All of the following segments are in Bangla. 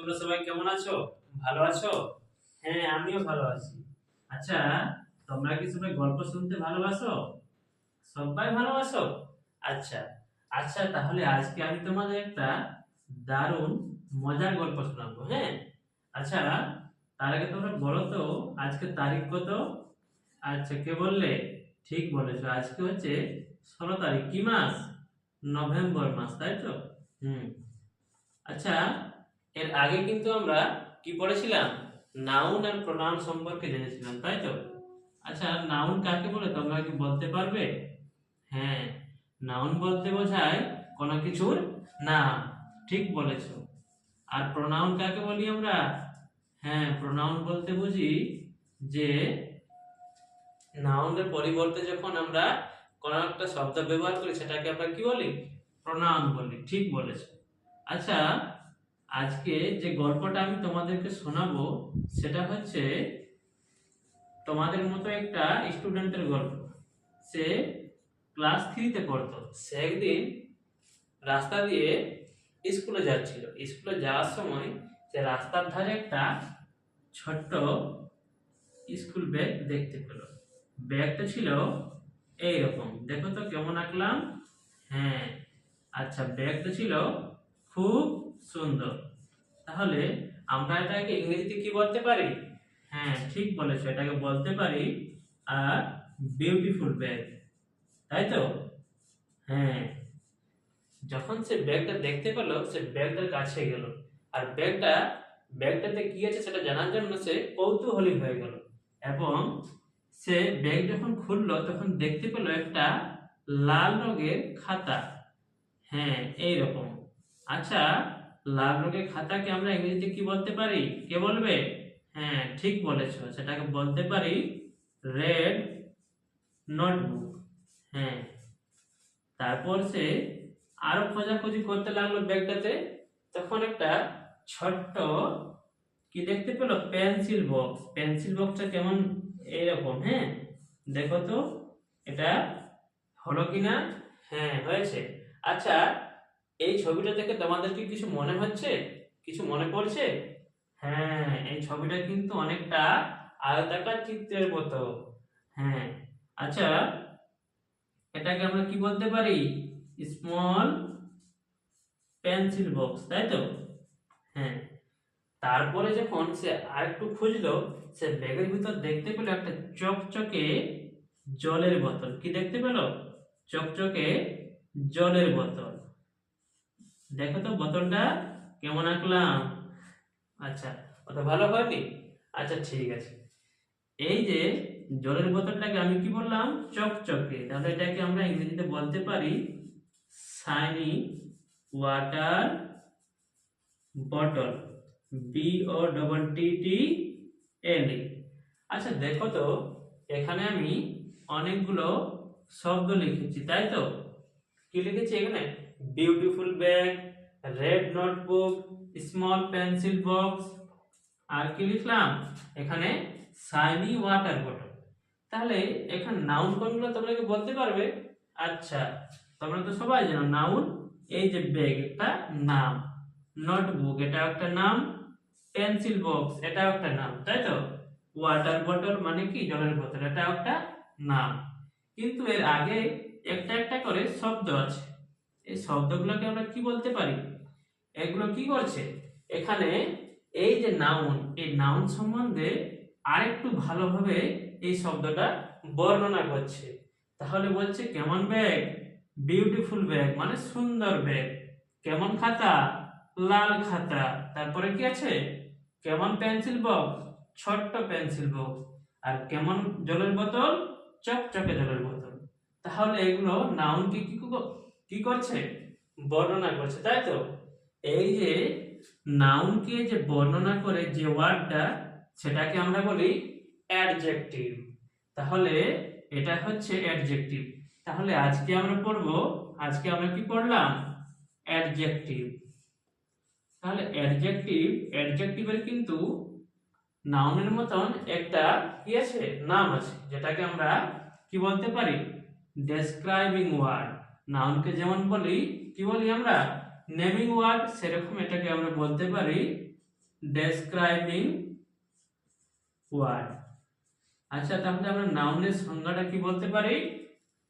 তোমরা সবাই কেমন আছো? ভালো আছো? হ্যাঁ, আমিও ভালো আছি। আচ্ছা, তোমরা কি সবাই গল্প শুনতে ভালোবাসো? সবাই ভালোবাসো? আচ্ছা। আচ্ছা, তাহলে আজকে আমি তোমাদের একটা দারুণ মজার গল্প শোনাবো, হ্যাঁ? আচ্ছা, তার আগে তোমরা বলো তো আজকে তারিখ কত? আচ্ছা, কে বললে? ঠিক বলেছো, আজকে হচ্ছে 16 তারিখ। কি মাস? নভেম্বর মাস, তাই তো? হুম। আচ্ছা, এর আগে কিন্তু আমরা কি পড়েছিলাম? নাউন আর প্রোনাউন সম্পর্কে জেনেছিলাম, তাই তো? আচ্ছা, নাউন কাকে বলে তোমরা কি বলতে পারবে? হ্যাঁ, নাউন বলতে বোঝায় কোনো কিছুর নাম। ঠিক বলেছো। আর প্রোনাউন কাকে বলি আমরা? হ্যাঁ, প্রোনাউন বলতে বুঝি যে নাউনের পরিবর্তে যখন আমরা কোনো একটা শব্দ ব্যবহার করি সেটাকে আমরা কি বলি? প্রোনাউন বলি। ঠিক বলেছো। আচ্ছা, আজকে যে গল্পটা আমি তোমাদেরকে শোনাবো সেটা হচ্ছে তোমাদের মতো একটা স্টুডেন্টের গল্প। সে ক্লাস 3-তে পড়তো। সে একদিন রাস্তা দিয়ে স্কুলে যাচ্ছিল। স্কুলে যাওয়ার সময় সে রাস্তার ধারে একটা ছোট্ট স্কুল ব্যাগ দেখতে পেল। ব্যাগটা ছিল এইরকম, দেখো তো কেমন আঁকলাম। হ্যাঁ, আচ্ছা, ব্যাগটা ছিল খুব সুন্দর। তাহলে আমরা এটাকে ইংরেজিতে কি বলতে পারি? হ্যাঁ, ঠিক বলেছো, এটাকে বলতে পারি আর বিউটিফুল ব্যাগ, তাই তো? হ্যাঁ, যখন সে ব্যাগটা দেখতে পেল সে ব্যাগটার কাছে গেল আর ব্যাগটাতে কি আছে সেটা জানার জন্য সে কৌতূহলী হয়ে গেল এবং সে ব্যাগ যখন খুললো তখন দেখতে পেল একটা লাল রঙের খাতা। হ্যাঁ, এইরকম। আচ্ছা, লাল রঙের খাতাকে আমরা ইংরেজিতে কি বলতে পারি? কে বলবে? হ্যাঁ, ঠিক বলেছো, সেটাকে বলতে পারি রেড নোটবুক। হ্যাঁ, তারপর সে আরো খোঁজাখুঁজি করতে লাগলো ব্যাগটাতে। তখন একটা ছোট্ট কি দেখতে পেলো? Pencil box. পেন্সিল বক্সটা কেমন? এইরকম। হ্যাঁ, দেখো তো এটা হলো কিনা। হ্যাঁ, হয়েছে। আচ্ছা, এই ছবিটা দেখে তোমাদের কি কিছু মনে হচ্ছে? কিছু মনে পড়ছে? হ্যাঁ, এই ছবিটা কিন্তু অনেকটা আয়তাকার চিত্রের মতো। হ্যাঁ, আচ্ছা, এটাকে আমরা কি বলতে পারি? স্মল পেন্সিল বক্স, তাই তো? হ্যাঁ, তারপরে যখন সে আরেকটু খুঁজলো সে ব্যাগের ভিতর দেখতে পেল একটা চকচকে জলের বোতল। কি দেখতে পেল? চকচকে জলের বোতল। দেখো তো বোতলটা কেমন আঁকলাম। আচ্ছা, অত ভালো হয়নি? আচ্ছা, ঠিক আছে। এই যে জলের বোতলটাকে আমি কি বললাম? চকচকে। তাহলে এটাকে আমরা ইংরেজিতে বলতে পারি শাইনি ওয়াটার বটল। BOTTL। আচ্ছা, দেখো তো এখানে আমি অনেকগুলো শব্দ লিখেছি, তাই তো? কি লিখেছি এখানে? Beautiful bag, red notebook, small pencil box, আর কি লিখলাম এখানে? Shiny water bottle. তাহলে এখানে নাউন কোনগুলো তোমরা কি বলতে পারবে? আচ্ছা, তোমরা তো সবাই জানো নাউন। এই যে ব্যাগ একটা নাম, নোটবুক এটা একটা নাম, পেন্সিল বক্স এটাও একটা নাম, তাই তো? ওয়াটার বটল মানে কি? জলের বোতল, এটা একটা নাম। কিন্তু এর আগে একটা একটা করে শব্দ আছে। এই শব্দগুলোকে আমরা কি বলতে পারি? এগুলো কি করছে এখানে? এই যে নাউন, এই নাউন সম্বন্ধে আরেকটু ভালোভাবে এই শব্দটা বর্ণনা করছে। তাহলে বলছে কেমন ব্যাগ? বিউটিফুল ব্যাগ মানে সুন্দর ব্যাগ। কেমন খাতা? লাল খাতা। তারপরে কি আছে? কেমন পেন্সিল বক্স? ছোট্ট পেন্সিল বক্স। আর কেমন জলের বোতল? চকচকে জলের বোতল। তাহলে এগুলো নাউন কি করছে? বর্ণনা করছে, তাই তো? এই যে নাউনকে যে বর্ণনা করে যে ওয়ার্ডটা সেটাকে আমরা বলি অ্যাডজেক্টিভ। তাহলে এটা হচ্ছে অ্যাডজেক্টিভ। তাহলে আজকে আমরা কি পড়লাম? অ্যাডজেক্টিভ। তাহলে অ্যাডজেক্টিভের কিন্তু নাউনের মতন একটা কি আছে? নাম আছে, যেটাকে আমরা কি বলতে পারি? Describing word. নাউনকে যেমন বলি কি বলি আমরা? নেমিং ওয়ার্ড, সেরকম এটাকে আমরা বলতে পারি ডেসক্রাইবিং ওয়ার্ড। আচ্ছা, তাহলে আমরা নাউনের সংজ্ঞাটা কি বলতে পারি?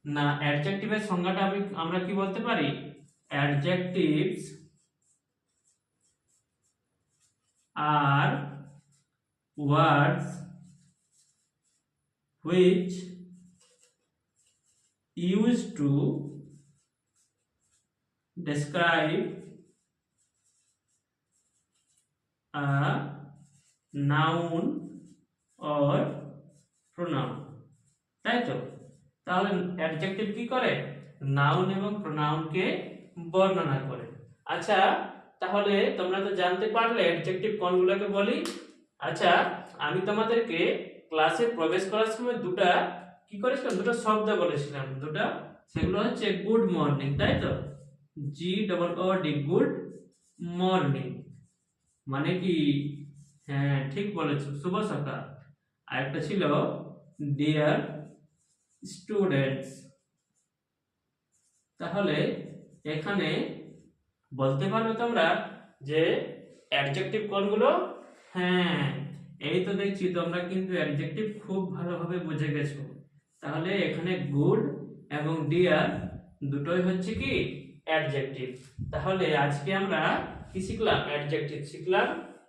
না, অ্যাডজেক্টিভের সংজ্ঞাটা আমরা কি বলতে পারি? অ্যাডজেক্টিভস আর words which used to describe a noun or pronoun, তাই তো? তাহলে অ্যাডজেক্টিভ কি করে? নাউন এবং প্রোনাউনকে বর্ণনা করে। আচ্ছা, তাহলে তোমরা তো জানতে পারলে অ্যাডজেক্টিভ কোনগুলোকে বলি। আচ্ছা, আমি তোমাদেরকে ক্লাসে প্রবেশ করার সময় কি করেছিলাম, দুটো শব্দ বলেছিলাম। সেগুলো হচ্ছে গুড মর্নিং, তাই তো? GOOD, গুড মর্নিং মানে কি? হ্যাঁ, ঠিক বলেছো, শুভ সকাল। আর একটা ছিল ডিয়ার স্টুডেন্টস। তাহলে এখানে বলতে পারবে তোমরা যে অ্যাডজেক্টিভ কোনগুলো? হ্যাঁ, এই তো দেখছি তোমরা কিন্তু অ্যাডজেক্টিভ খুব ভালোভাবে বুঝে গেছো। তাহলে এখানে গুড এবং ডিয়ার দুটোই হচ্ছে কি অ্যাডজেক্টিভ। তাহলে আজকে আমরা কি শিখলাম? অ্যাডজেক্টিভ শিখলাম।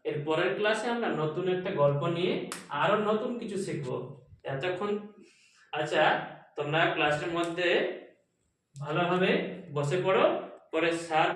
এর পরের ক্লাসে আমরা নতুন একটা গল্প নিয়ে আরো নতুন কিছু শিখবো। এতক্ষণ আচ্ছা, তোমরা ক্লাসের মধ্যে ভালোভাবে বসে পড়ো, পরে স্যার